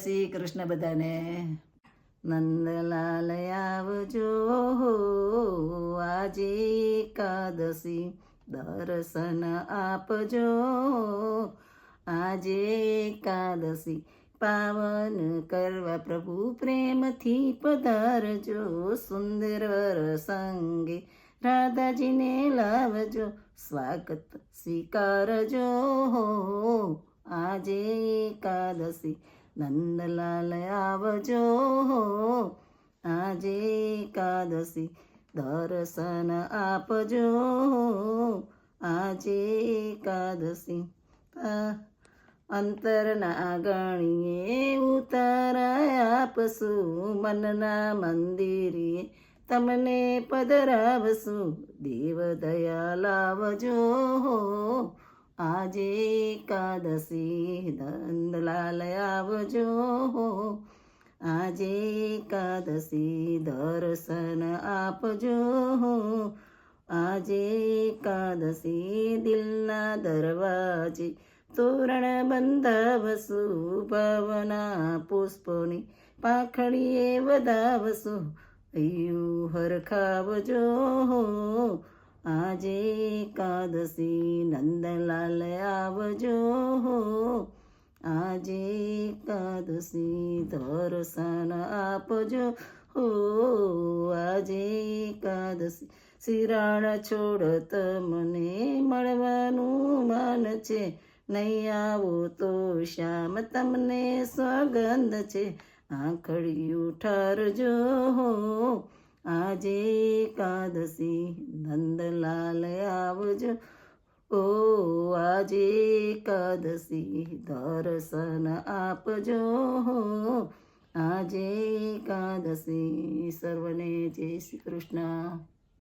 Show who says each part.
Speaker 1: શ્રી કૃષ્ણ બધાને. નંદલાલ આવજો આજે એકાદશી, દર્શન આપજો આજે એકાદશી. પાવન કરવા પ્રભુ પ્રેમથી પધારજો, સુંદર વર સંગે રાધાજીને લાવજો, સ્વાગત સ્વીકારજો આજે એકાદશી. નંદલાલ આવજો આજે એકાદશી, દર્શન આપજો આજે એકાદશી. અંતરના ગણીએ ઉતારાય આપશું, મનના મંદિરે તમને પધરાવશું, દેવ દયા લાવજો આજે એકાદશી. નંદલાલ આવજો આજે એકાદશી, દર્શન આપજો આજે એકાદશી. દિલના દરવાજે તોરણ બંધાવશું, ભાવના પુષ્પોની પાંખડીએ વધાવશું, હૈયું હરખાવજો આજે એકાદશી. નંદલાલ આવજો આજે એકાદશી, દર્શન આપજો આજે એકાદશી. શિરાળ છોડ તમને મળવાનું માન છે, નહીં આવો તો શ્યામ તમને સોગંદ છે, આંખડિયું ઠારજો આજે એકાદશી. નંદલાલ આવજો આજે એકાદશી, દર્શન આપજો આજે એકાદશી. સર્વને જય શ્રી કૃષ્ણ.